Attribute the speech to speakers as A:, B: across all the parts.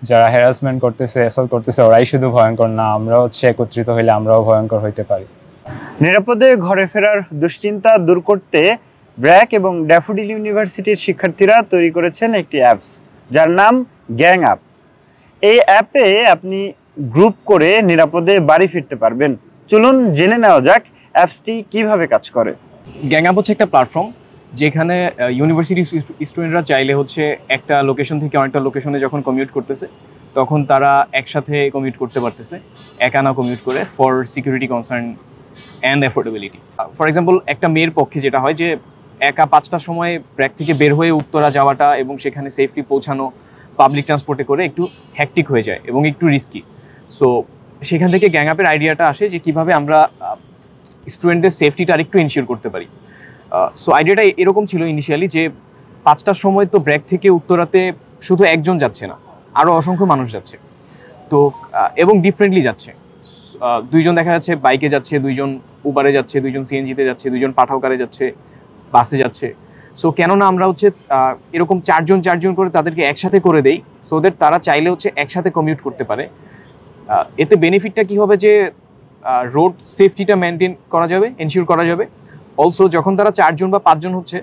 A: যারা হ্যারাসমেন্ট করতেছে, অ্যাসল্ট করতেছে ওরাই শুধু ভয়ঙ্কর না, আমরা হচ্ছে একত্রিত হইলে আমরাও ভয়ঙ্কর হইতে পারি।
B: নিরাপদে ঘরে ফেরার দুশ্চিন্তা দূর করতে ব্র্যাক এবং ড্যাফোডিল ইউনিভার্সিটির শিক্ষার্থীরা তৈরি করেছেন একটি অ্যাপস যার নাম গ্যাং আপ। এই অ্যাপে আপনি গ্রুপ করে নিরাপদে বাড়ি ফিরতে পারবেন। চলুন জেনে নেওয়া যাক অ্যাপসটি কিভাবে কাজ করে।
C: গ্যাং আপ হচ্ছে একটা প্ল্যাটফর্ম যেখানে ইউনিভার্সিটি স্টুডেন্টরা চাইলে হচ্ছে একটা লোকেশন থেকে অনেকটা লোকেশনে যখন কমিউট করতেছে তখন তারা একসাথে কমিউট করতে পারতেছে, একা না কমিউট করে, for security concern and affordability. For example, একটা মেয়ের পক্ষে যেটা হয় যে একা 5টার সময় ব্র্যাক থেকে বের হয়ে উত্তরা যাওয়াটা এবং সেখানে সেফলি পৌঁছানো পাবলিক ট্রান্সপোর্টে করে একটু হ্যাকটিক হয়ে যায় এবং একটু রিস্কি। সো সেখান থেকে গ্যাং আপের আইডিয়াটা আসে যে কীভাবে আমরা স্টুডেন্টদের সেফটিটা আরেকটু এনশিওর করতে পারি। সো আইডিয়াটা এরকম ছিল ইনিশিয়ালি যে 5টার সময় তো ব্র্যাক থেকে উত্তরাতে শুধু একজন যাচ্ছে না, আরও অসংখ্য মানুষ যাচ্ছে। তো এবং ডিফারেন্টলি যাচ্ছে, 2জন দেখা যাচ্ছে বাইকে যাচ্ছে, 2জন উবারে যাচ্ছে, 2জন সিএনজিতে যাচ্ছে, 2জন পাঠাও কারে যাচ্ছে, বাসে যাচ্ছে। সো কেননা আমরা হচ্ছে এরকম 4জন করে তাদেরকে একসাথে করে দেই, সো দ্যাট তারা চাইলে হচ্ছে একসাথে কমিউট করতে পারে। এতে বেনিফিটটা কী হবে যে রোড সেফটিটা মেনটেন করা যাবে, এনশিওর করা যাবে। অলসো যখন তারা 4জন বা 5জন হচ্ছে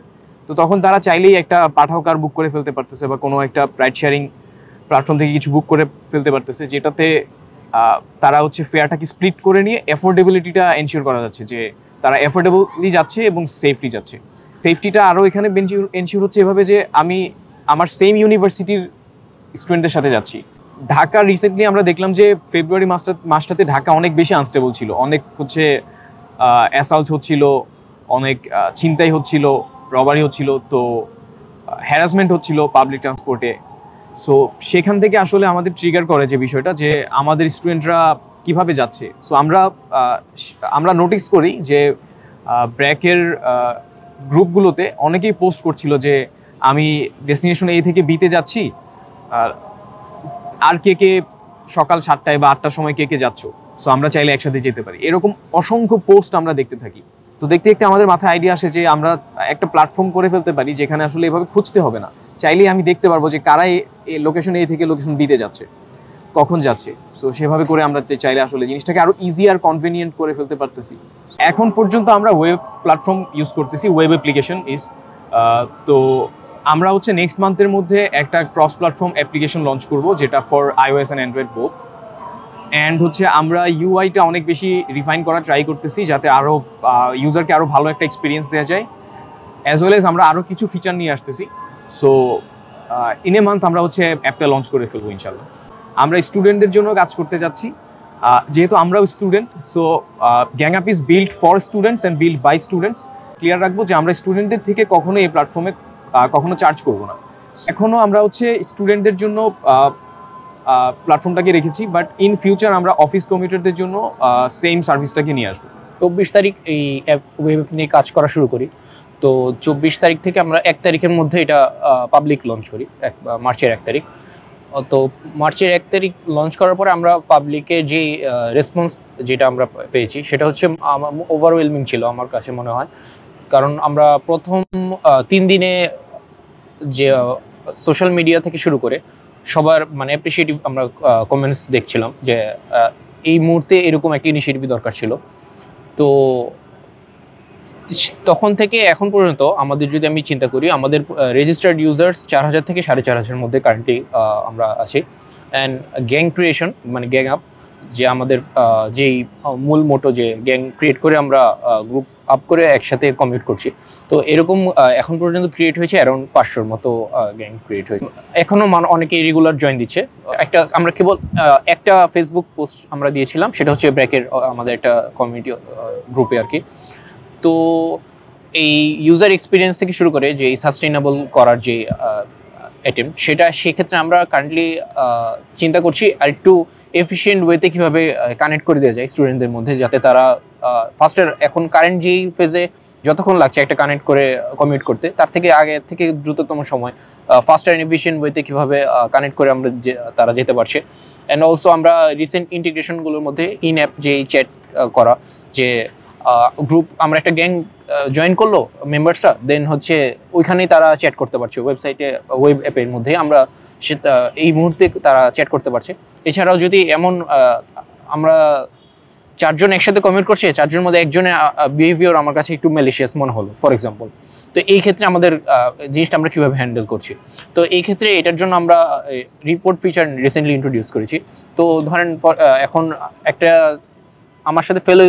C: তো তখন তারা চাইলেই একটা পাঠাও কার বুক করে ফেলতে পারতেছে বা কোনো একটা রাইড শেয়ারিং প্ল্যাটফর্ম থেকে কিছু বুক করে ফেলতে পারতেছে, যেটাতে তারা হচ্ছে ফেয়ারটাকে স্প্লিট করে নিয়ে অ্যাফোর্ডেবিলিটিটা এনশিওর করা যাচ্ছে, যে তারা অ্যাফোর্ডেবলি যাচ্ছে এবং সেফলি যাচ্ছে। সেফটিটা আরও এখানে এনশিওর হচ্ছে এভাবে যে আমি আমার সেম ইউনিভার্সিটির স্টুডেন্টদের সাথে যাচ্ছি। ঢাকা রিসেন্টলি আমরা দেখলাম যে ফেব্রুয়ারি মাসটাতে ঢাকা অনেক বেশি আনস্টেবল ছিল, অনেক হচ্ছে অ্যাসাল্ট হচ্ছিল, অনেক ছিনতাই হচ্ছিল, রবারি হচ্ছিল, তো হ্যারাসমেন্ট হচ্ছিল পাবলিক ট্রান্সপোর্টে। সো সেখান থেকে আসলে আমাদের ট্রিগার করে যে বিষয়টা যে আমাদের স্টুডেন্টরা কিভাবে যাচ্ছে। সো আমরা নোটিস করি যে ব্র্যাকের গ্রুপগুলোতে অনেকেই পোস্ট করছিল যে আমি ডেস্টিনেশন এ থেকে বিতে যাচ্ছি, আর কে সকাল 7টায় বা 8টার সময় কে যাচ্ছ, সো আমরা চাইলে একসাথে যেতে পারি। এরকম অসংখ্য পোস্ট আমরা দেখতে থাকি। তো দেখতে দেখতে আমাদের মাথায় আইডিয়া আসে যে আমরা একটা প্ল্যাটফর্ম করে ফেলতে পারি যেখানে আসলে এভাবে খুঁজতে হবে না, চাইলেই আমি দেখতে পারবো যে কারা লোকেশন এ থেকে লোকেশন বিতে যাচ্ছে, কখন যাচ্ছে। সো সেভাবে করে আমরা চাইলে আসলে জিনিসটাকে আরও ইজি আর কনভিনিয়েন্ট করে ফেলতে পারতেছি। এখন পর্যন্ত আমরা ওয়েব প্ল্যাটফর্ম ইউজ করতেছি, ওয়েব অ্যাপ্লিকেশন তো আমরা হচ্ছে নেক্সট মান্থের মধ্যে একটা ক্রস প্ল্যাটফর্ম অ্যাপ্লিকেশন লঞ্চ করব, যেটা for iOS and Android both. And হচ্ছে আমরা ইউআইটা অনেক বেশি রিফাইন করা ট্রাই করতেছি যাতে আরও ইউজারকে আরও ভালো একটা এক্সপিরিয়েন্স দেওয়া যায়, অ্যাজ ওয়েল এজ আমরা আরও কিছু ফিচার নিয়ে আসতেছি। সো ইন এ মান্থ আমরা হচ্ছে অ্যাপটা লঞ্চ করে ফেলবো ইনশাল্লাহ। আমরা স্টুডেন্টদের জন্য কাজ করতে যাচ্ছি, যেহেতু আমরাও student, so gang up is build for students and build by students. Clear রাখবো যে আমরা স্টুডেন্টদের থেকে কখনো এই প্ল্যাটফর্মে কখনো চার্জ করব না। এখনও আমরা হচ্ছে স্টুডেন্টদের জন্য প্ল্যাটফর্মটাকে রেখেছি, বাট ইন ফিউচার আমরা অফিস কমিউটারদের জন্য সেম সার্ভিসটাকে নিয়ে আসবো।
D: 24 তারিখ এই অ্যাপ ওয়েব নিয়ে কাজ করা শুরু করি। তো 24 তারিখ থেকে আমরা 1 তারিখের মধ্যে এটা পাবলিক লঞ্চ করি, মার্চের 1 তারিখ। তো মার্চের 1 তারিখ লঞ্চ করার পরে আমরা পাবলিকের যে রেসপন্স যেটা আমরা পেয়েছি সেটা হচ্ছে ওভারওয়েলমিং ছিল আমার কাছে মনে হয়। কারণ আমরা প্রথম 3 দিনে যে সোশ্যাল মিডিয়া থেকে শুরু করে সবার মানে অ্যাপ্রিসিয়েটিভ আমরা কমেন্টস দেখছিলাম যে এই মুহূর্তে এরকম একটা ইনিশিয়েটিভ দরকার ছিল। তো তখন থেকে এখন পর্যন্ত আমাদের যদি আমি চিন্তা করি, আমাদের রেজিস্টার্ড ইউজার্স 4000 থেকে 4500 মধ্যে কারেন্টলি আমরা আছি। অ্যান্ড গ্যাং ক্রিয়েশন মানে গ্যাং আপ, যে আমাদের যেই মূল মোটো যে গ্যাং ক্রিয়েট করে আমরা গ্রুপ আপ করে একসাথে কমিউট করছি, তো এরকম এখন পর্যন্ত ক্রিয়েট হয়েছে অ্যারাউন্ড 500-র মতো গ্যাং ক্রিয়েট হয়েছে। এখনও অনেকে রেগুলার জয়েন দিচ্ছে। আমরা কেবল একটা ফেসবুক পোস্ট আমরা দিয়েছিলাম, সেটা হচ্ছে ব্র্যাকের আমাদের একটা কমিউনিটি গ্রুপে আর কি। তো এই ইউজার এক্সপিরিয়েন্স থেকে শুরু করে যে সাস্টেইনেবল করার যে অ্যাটেম্প, সেক্ষেত্রে আমরা কারেন্টলি চিন্তা করছি আর একটু এফিশিয়েন্ট ওয়েতে কীভাবে কানেক্ট করে দেওয়া যায় স্টুডেন্টদের মধ্যে, যাতে তারা ফাস্টার, এখন কারেন্ট যেই ফেজে যতক্ষণ লাগছে একটা কানেক্ট করে কমিউট করতে, তার থেকে আগে থেকে দ্রুততম সময় ফাস্টার অ্যান্ড এফিশিয়েন্ট ওয়েতে কীভাবে কানেক্ট করে আমরা তারা যেতে পারছে। অ্যান্ড অলসো আমরা রিসেন্ট ইন্টিগ্রেশনগুলোর মধ্যে ইন অ্যাপ যেই চ্যাট করা, যে গ্রুপ, আমরা একটা গ্যাং জয়েন করলো মেম্বার্সরা, দেন হচ্ছে ওইখানেই তারা চ্যাট করতে পারছে, ওয়েবসাইটে ওয়েব অ্যাপের মধ্যে আমরা এই মুহূর্তে তারা চ্যাট করতে পারছে। এছাড়াও যদি এমন আমরা 4 জন একসাথে কমিউট করছে, 4 জনের মধ্যে একজনের বিহেভিয়ার আমার কাছে একটু ম্যালিশিয়াস মনে হলো ফর এক্সাম্পল, তো এই ক্ষেত্রে আমাদের জিনিসটা আমরা কীভাবে হ্যান্ডেল করছি। তো এই ক্ষেত্রে এটার জন্য আমরা রিপোর্ট ফিচার রিসেন্টলি ইন্ট্রোডিউস করেছি। তো ধরেন এখন একটা আমার সাথে ফেলো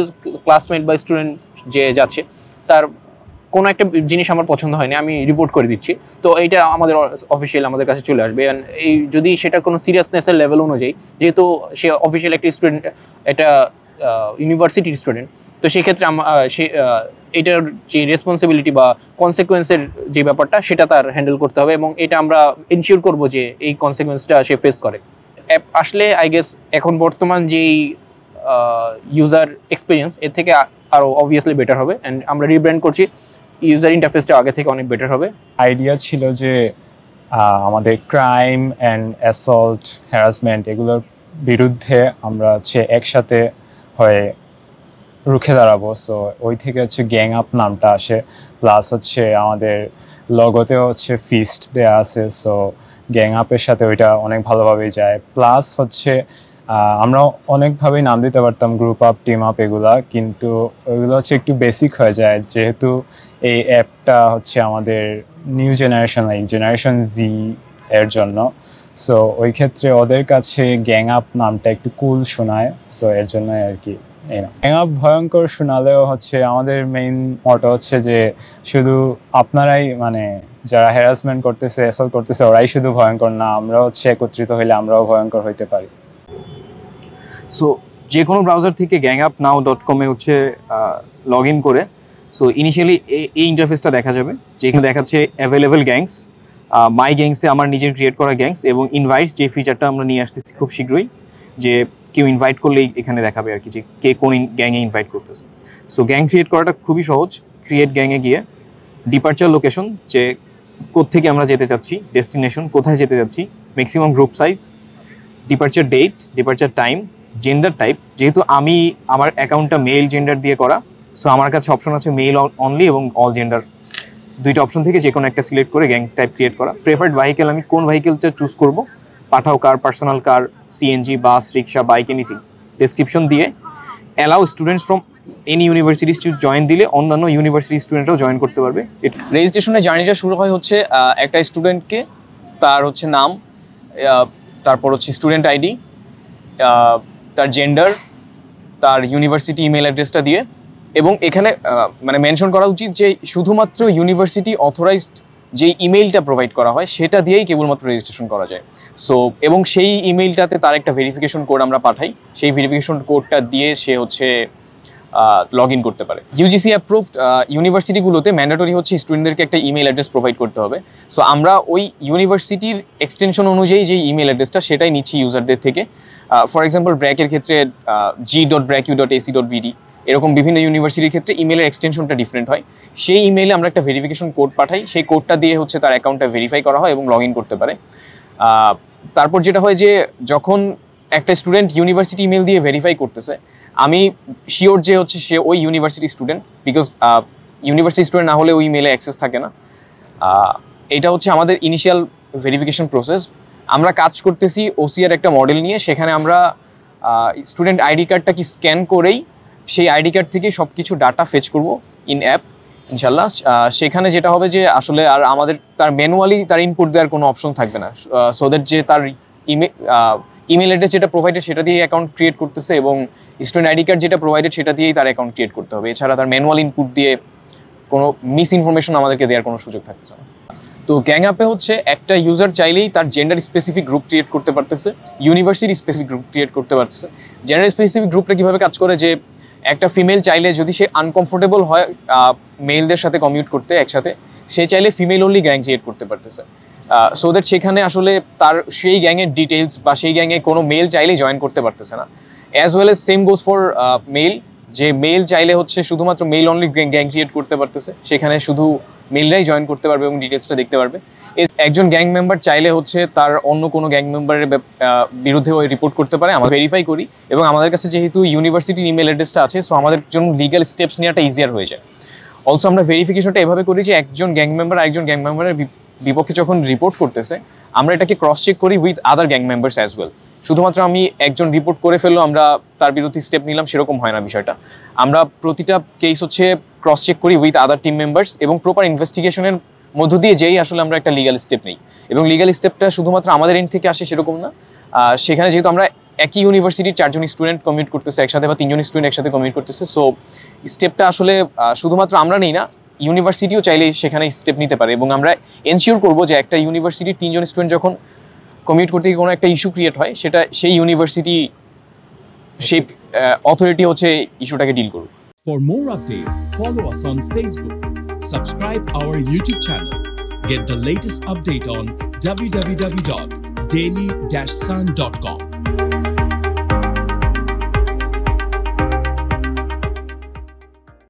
D: ক্লাসমেট বা স্টুডেন্ট যে যাচ্ছে, তার কোনো একটা জিনিস আমার পছন্দ হয়নি, আমি রিপোর্ট করে দিচ্ছি, তো এইটা আমাদের অফিসিয়াল আমাদের কাছে চলে আসবে। এই যদি সেটা কোনো সিরিয়াসনেসের লেভেল অনুযায়ী, যেহেতু সে অফিসিয়াল একটা স্টুডেন্ট, একটা ইউনিভার্সিটির স্টুডেন্ট, তো সেই ক্ষেত্রে সে এটার যে রেসপন্সিবিলিটি বা কনসিকুয়েন্সের যে ব্যাপারটা সেটা তার হ্যান্ডেল করতে হবে, এবং এটা আমরা এনশিওর করব যে এই কনসিকুয়েন্সটা সে ফেস করে। অ্যাপ আসলে আই গেস এখন বর্তমান যেই ইউজার এক্সপিরিয়েন্স এর থেকে আরও অবভিয়াসলি বেটার হবে, অ্যান্ড আমরা রিব্র্যান্ড করছি, ইউজার ইন্টারফেসটা আগে থেকে অনেক বেটার হবে।
A: আইডিয়া ছিল যে আমাদের ক্রাইম অ্যান্ড অ্যাসল্ট, হ্যারাসমেন্ট এগুলোর বিরুদ্ধে আমরা হচ্ছে একসাথে হয়ে রুখে দাঁড়াবো। সো ওই থেকে হচ্ছে গ্যাং আপ নামটা আসে, প্লাস হচ্ছে আমাদের লগোতেও হচ্ছে ফিস্ট দেয়া আছে, সো গ্যাং আপের সাথে ওইটা অনেক ভালোভাবেই যায়। প্লাস হচ্ছে আমরা অনেকভাবেই নাম দিতে পারতাম, গ্রুপ আপ, টিম আপ এগুলা, কিন্তু ওইগুলো হচ্ছে একটু বেসিক হয়ে যায়, যেহেতু এই অ্যাপটা হচ্ছে আমাদের নিউ জেনারেশন, লাইক জেনারেশন জি এর জন্য। সো ওই ক্ষেত্রে ওদের কাছে গ্যাং আপ নামটা একটু কুল শোনায়, সো এর জন্য আর কি। গ্যাং আপ ভয়ঙ্কর শোনালেও হচ্ছে আমাদের মেইন মটো হচ্ছে যে শুধু আপনারাই, মানে যারা হ্যারাসমেন্ট করতেছে, অ্যাসল্ট করতেছে, ওরাই শুধু ভয়ঙ্কর না, আমরা হচ্ছে একত্রিত হইলে আমরাও ভয়ঙ্কর হইতে পারি।
C: সো যে কোনো ব্রাউজার থেকে gangupnow.com-এ হচ্ছে লগ ইন করে, সো ইনিশিয়ালি এই ইন্টারফেসটা দেখা যাবে, যেখানে দেখাচ্ছে অ্যাভেলেবেল গ্যাংস, মাই গ্যাংসে আমার নিজের ক্রিয়েট করা গ্যাংস, এবং ইনভাইটস যে ফিচারটা আমরা নিয়ে আসতেছি খুব শীঘ্রই, যে কেউ ইনভাইট করলেই এখানে দেখাবে আর কি যে কে কোন গ্যাংয়ে ইনভাইট করতেছে। সো গ্যাং ক্রিয়েট করাটা খুবই সহজ। ক্রিয়েট গ্যাংয়ে গিয়ে ডিপার্চার লোকেশন, যে কোত্থেকে আমরা যেতে চাচ্ছি, ডেস্টিনেশন কোথায় যেতে যাচ্ছি, maximum group size, departure date, departure time, gender type, যেহেতু আমি আমার অ্যাকাউন্টটা মেল জেন্ডার দিয়ে করা, সো আমার কাছে অপশন আছে মেল অনলি এবং অল জেন্ডার, দুইটা অপশন থেকে যে কোনো একটা সিলেক্ট করে গ্যাং টাইপ ক্রিয়েট করা। প্রেফার্ড ভেহিকেল, আমি কোন ভেহিকেলটা চুজ করব, পাঠাও কার, পার্সোনাল কার, সিএনজি, বাস, রিক্সা, বাইক, এনিথিং। ডেসক্রিপশন দিয়ে allow students from any universities to join দিলে অন্যান্য ইউনিভার্সিটি স্টুডেন্টরাও জয়েন করতে পারবে। রেজিস্ট্রেশনের জার্নিটা শুরু হয় হচ্ছে একটা স্টুডেন্টকে তার হচ্ছে নাম, তারপর হচ্ছে স্টুডেন্ট আইডি, তার জেন্ডার, তার ইউনিভার্সিটি ইমেল অ্যাড্রেসটা দিয়ে, এবং এখানে মানে মেনশন করা উচিত যে শুধুমাত্র ইউনিভার্সিটি অথরাইজড যে ইমেইলটা প্রোভাইড করা হয় সেটা দিয়েই কেবলমাত্র রেজিস্ট্রেশন করা যায়। সো এবং সেই ইমেইলটাতে তার একটা ভেরিফিকেশন কোড আমরা পাঠাই, সেই ভেরিফিকেশন কোডটা দিয়ে সে হচ্ছে লগ ইন করতে পারে। ইউজিসি অ্যাপ্রুভড ইউনিভার্সিটিগুলোতে ম্যান্ডেটরি হচ্ছে স্টুডেন্টদেরকে একটা ইমেল অ্যাড্রেস প্রোভাইড করতে হবে। সো আমরা ওই ইউনিভার্সিটির এক্সটেনশন অনুযায়ী যে ইমেল অ্যাড্রেসটা সেটাই নিচ্ছি ইউজারদের থেকে। ফর এক্সাম্পল ব্র্যাকের ক্ষেত্রে g.bracu.ac.bd, এরকম বিভিন্ন ইউনিভার্সিটির ক্ষেত্রে ইমেলের এক্সটেনশনটা ডিফারেন্ট হয়। সেই ইমেইলে আমরা একটা ভেরিফিকেশন কোড পাঠাই, সেই কোডটা দিয়ে হচ্ছে তার অ্যাকাউন্টটা ভেরিফাই করা হয় এবং লগ ইন করতে পারে। তারপর যেটা হয় যে যখন একটা স্টুডেন্ট ইউনিভার্সিটি ইমেল দিয়ে ভেরিফাই করতেছে, আমি শিওর যে হচ্ছে সে ওই university student, because university student না হলে ওই ইমেলে অ্যাক্সেস থাকে না। এটা হচ্ছে আমাদের ইনিশিয়াল ভেরিফিকেশন প্রসেস। আমরা কাজ করতেছি ওসিআর একটা মডেল নিয়ে, সেখানে আমরা স্টুডেন্ট আইডি কার্ডটা কি স্ক্যান করেই সেই আইডি কার্ড থেকে সব কিছু ডাটা ফেচ করব ইন অ্যাপ ইনশাল্লাহ। সেখানে যেটা হবে যে আসলে আর আমাদের তার ম্যানুয়ালি তার ইনপুট দেওয়ার কোনো অপশন থাকবে না, সো দ্যাট যে তার ইমেল অ্যাড্রেস যেটা প্রোভাইডেড সেটা দিয়ে অ্যাকাউন্ট ক্রিয়েট করতেছে, এবং স্টুডেন্ট আইডি কার্ড যেটা প্রোভাইডেড সেটা দিয়েই তার অ্যাকাউন্ট ক্রিয়েট করতে হবে। এছাড়া তার ম্যানুয়াল ইনপুট দিয়ে কোনো মিস ইনফরমেশন আমাদেরকে দেওয়ার কোনো সুযোগ থাকতেছে না। তো গ্যাং অ্যাপে হচ্ছে একটা ইউজার চাইলেই তার জেন্ডার স্পেসিফিক গ্রুপ ক্রিয়েট করতে পারতেছে, ইউনিভার্সিটি স্পেসিফিক গ্রুপ ক্রিয়েট করতে পারতেছে। জেন্ডার স্পেসিফিক গ্রুপটা কীভাবে কাজ করে, যে একটা ফিমেল চাইলে যদি সে আনকমফোর্টেবল হয় মেলদের সাথে কমিউট করতে একসাথে, সে চাইলে ফিমেল অনলি গ্যাং ক্রিয়েট করতে পারতেছে, সো দ্যাট সেখানে আসলে তার সেই গ্যাংয়ের ডিটেলস বা সেই গ্যাংয়ে কোনো মেল চাইলেই জয়েন করতে পারতেছে না। As well as same goes for mail, যে মেল চাইলে হচ্ছে শুধুমাত্র মেল অনলি গ্যাং ক্রিয়েট করতে পারতেছে, সেখানে শুধু মেলরাই জয়েন করতে পারবে এবং ডিটেলসটা দেখতে পারবে। একজন গ্যাং মেম্বার চাইলে হচ্ছে তার অন্য কোনো গ্যাং মেম্বারের বিরুদ্ধে ওই রিপোর্ট করতে পারে, আমরা ভেরিফাই করি এবং আমাদের কাছে যেহেতু ইউনিভার্সিটির ইমেল অ্যাড্রেসটা আছে, সো আমাদের জন্য লিগ্যাল স্টেপস নেওয়াটা ইজিয়ার হয়ে যায়। অলসো আমরা ভেরিফিকেশনটা এভাবে করি যে একজন গ্যাং মেম্বার আরেকজন গ্যাং মেম্বারের বিপক্ষে যখন রিপোর্ট করতেছে আমরা এটাকে ক্রস চেক করি with other gang members as well. শুধুমাত্র আমি একজন রিপোর্ট করে ফেললো আমরা তার বিরুদ্ধে স্টেপ নিলাম সেরকম হয় না বিষয়টা। আমরা প্রতিটা কেস হচ্ছে ক্রস চেক করি উইথ আদার টিম মেম্বার্স এবং প্রপার ইনভেস্টিগেশনের মধ্য দিয়ে যেই আসলে আমরা একটা লিগ্যাল স্টেপ নিই। এবং লিগ্যাল স্টেপটা শুধুমাত্র আমাদের এন্ড থেকে আসে সেরকম না, সেখানে যেহেতু আমরা একই ইউনিভার্সিটির 4জন স্টুডেন্ট কমিউট করতেছে একসাথে বা 3জন স্টুডেন্ট একসাথে কমিউট করতেছে, সো স্টেপটা আসলে শুধুমাত্র আমরা নেই না, ইউনিভার্সিটিও চাইলে সেখানে স্টেপ নিতে পারে। এবং আমরা এনশিওর করবো যে একটা ইউনিভার্সিটির 3জন স্টুডেন্ট যখন কমিউট করতে গিয়ে কোনো একটা ইস্যু ক্রিয়েট হয় সেটা সেই ইউনিভার্সিটি সেই অথরিটি হচ্ছে ইস্যুটাকে ডিল করুক।
E: For more updates, follow us on Facebook, subscribe our YouTube channel, get the latest update on www.daily-sun.com.